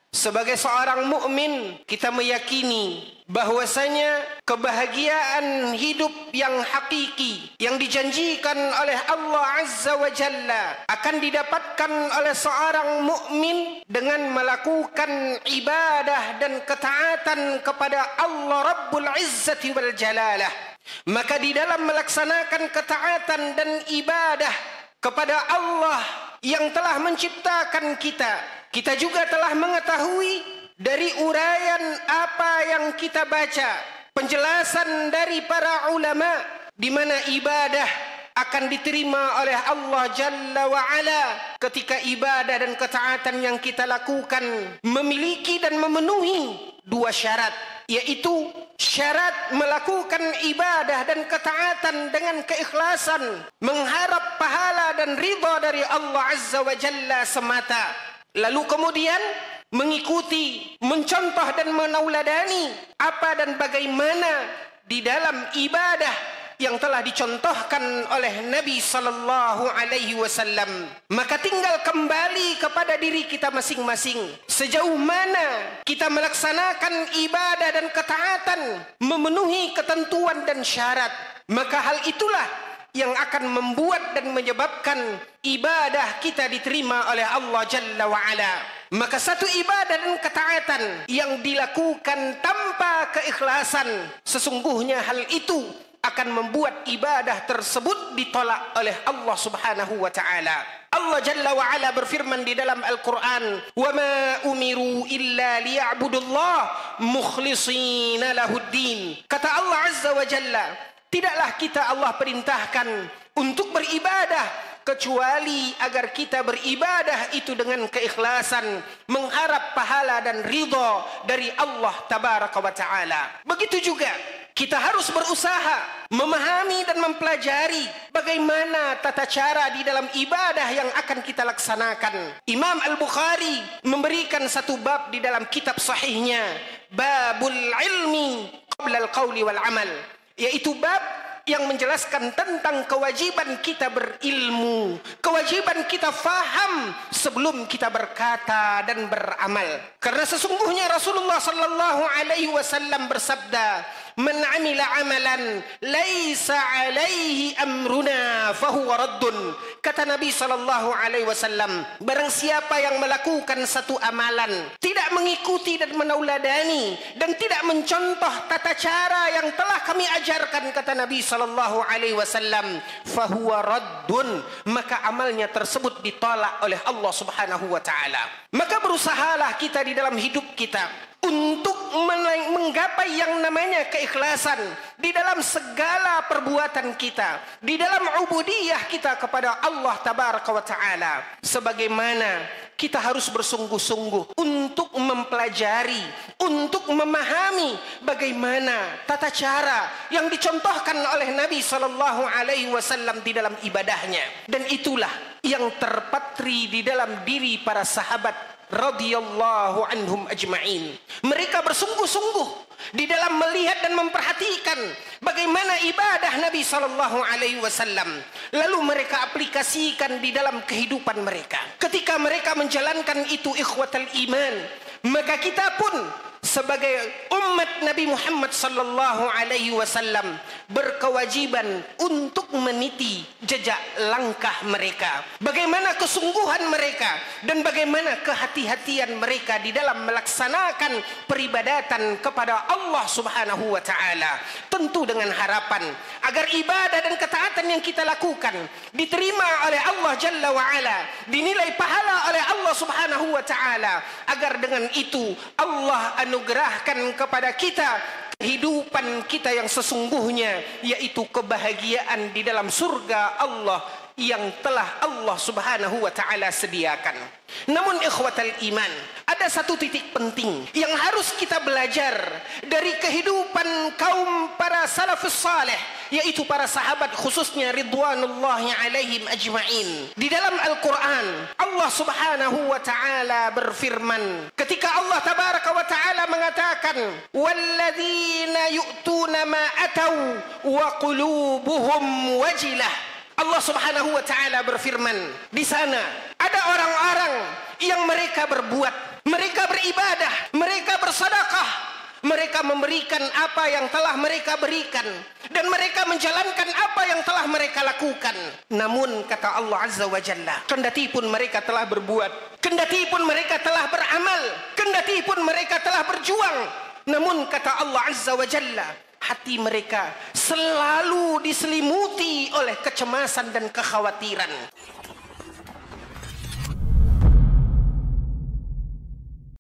Sebagai seorang mukmin, kita meyakini bahwasanya kebahagiaan hidup yang hakiki yang dijanjikan oleh Allah Azza wa Jalla akan didapatkan oleh seorang mukmin dengan melakukan ibadah dan ketaatan kepada Allah Rabbul Izzati wal Jalalah. Maka di dalam melaksanakan ketaatan dan ibadah kepada Allah yang telah menciptakan kita, kita juga telah mengetahui dari uraian apa yang kita baca, penjelasan dari para ulama, di mana ibadah akan diterima oleh Allah Jalla wa Ala ketika ibadah dan ketaatan yang kita lakukan memiliki dan memenuhi dua syarat, yaitu syarat melakukan ibadah dan ketaatan dengan keikhlasan, mengharap pahala dan ridha dari Allah Azza wa Jalla semata. Lalu kemudian mengikuti, mencontoh dan menauladani apa dan bagaimana di dalam ibadah yang telah dicontohkan oleh Nabi sallallahu alaihi wasallam. Maka tinggal kembali kepada diri kita masing-masing, sejauh mana kita melaksanakan ibadah dan ketaatan memenuhi ketentuan dan syarat. Maka hal itulah yang akan membuat dan menyebabkan ibadah kita diterima oleh Allah Jalla wa'ala. Maka satu ibadah dan ketaatan yang dilakukan tanpa keikhlasan, sesungguhnya hal itu akan membuat ibadah tersebut ditolak oleh Allah Subhanahu wa ta'ala. Allah Jalla wa'ala berfirman di dalam Al-Quran, وَمَا أُمِرُوا إِلَّا لِيَعْبُدُوا اللَّهَ مُخْلِصِينَ لَهُ الدِّينَ. Kata Allah Azza wa Jalla, tidaklah kita Allah perintahkan untuk beribadah kecuali agar kita beribadah itu dengan keikhlasan, mengharap pahala dan ridha dari Allah Tabaraka wa Ta'ala. Begitu juga kita harus berusaha memahami dan mempelajari bagaimana tata cara di dalam ibadah yang akan kita laksanakan. Imam Al-Bukhari memberikan satu bab di dalam kitab sahihnya, Babul Ilmi Qabla Al-Qawli Wal Amal, yaitu bab yang menjelaskan tentang kewajiban kita berilmu, kewajiban kita faham sebelum kita berkata dan beramal. Karena sesungguhnya Rasulullah sallallahu alaihi wasallam bersabda, "Man 'amila 'amalan laisa 'alaihi amruna fahuwa raddun." Kata Nabi sallallahu alaihi wasallam, barang siapa yang melakukan satu amalan tidak mengikuti dan menauladani dan tidak mencontoh tata cara yang telah kami ajarkan, kata Nabi sallallahu alaihi wasallam, fahuwa raddun, maka amalnya tersebut ditolak oleh Allah Subhanahu wa taala. Maka berusahalah kita di dalam hidup kita untuk menggapai yang namanya keikhlasan di dalam segala perbuatan kita, di dalam ubudiyah kita kepada Allah Tabaraka wa Ta'ala. Sebagaimana kita harus bersungguh-sungguh untuk mempelajari, untuk memahami bagaimana tata cara yang dicontohkan oleh Nabi Sallallahu Alaihi Wasallam di dalam ibadahnya. Dan itulah yang terpatri di dalam diri para sahabat radhiyallahu anhum ajma'in. Mereka bersungguh-sungguh di dalam melihat dan memperhatikan bagaimana ibadah Nabi sallallahu alaihi wasallam, lalu mereka aplikasikan di dalam kehidupan mereka. Ketika mereka menjalankan itu, ikhwatal iman, maka kita pun sebagai umat Nabi Muhammad sallallahu alaihi wasallam berkewajiban untuk meniti jejak langkah mereka. Bagaimana kesungguhan mereka dan bagaimana kehati-hatian mereka di dalam melaksanakan peribadatan kepada Allah Subhanahu wa taala. Tentu dengan harapan agar ibadah dan ketaatan yang kita lakukan diterima oleh Allah Jalla wa Ala, dinilai pahala oleh Allah Subhanahu wa taala, agar dengan itu Allah anugerahkan kepada kita kehidupan kita yang sesungguhnya, yaitu kebahagiaan di dalam surga Allah yang telah Allah Subhanahu wa taala sediakan. Namun ikhwatal iman, ada satu titik penting yang harus kita belajar dari kehidupan kaum para salafus saleh, yaitu para sahabat, khususnya ridwanullahi alaihim ajma'in. Di dalam Al-Quran Allah Subhanahu wa ta'ala berfirman, ketika Allah Tabaraka wa ta'ala mengatakan, walladzina yu'tuna ma atau wa qulubuhum wajilah. Allah Subhanahu wa ta'ala berfirman, di sana ada orang-orang yang mereka berbuat, mereka beribadah, mereka bersedekah, mereka memberikan apa yang telah mereka berikan, dan mereka menjalankan apa yang telah mereka lakukan. Namun kata Allah Azza wa Jalla, kendati pun mereka telah berbuat, kendati pun mereka telah beramal, kendati pun mereka telah berjuang, namun kata Allah Azza wa Jalla, hati mereka selalu diselimuti oleh kecemasan dan kekhawatiran.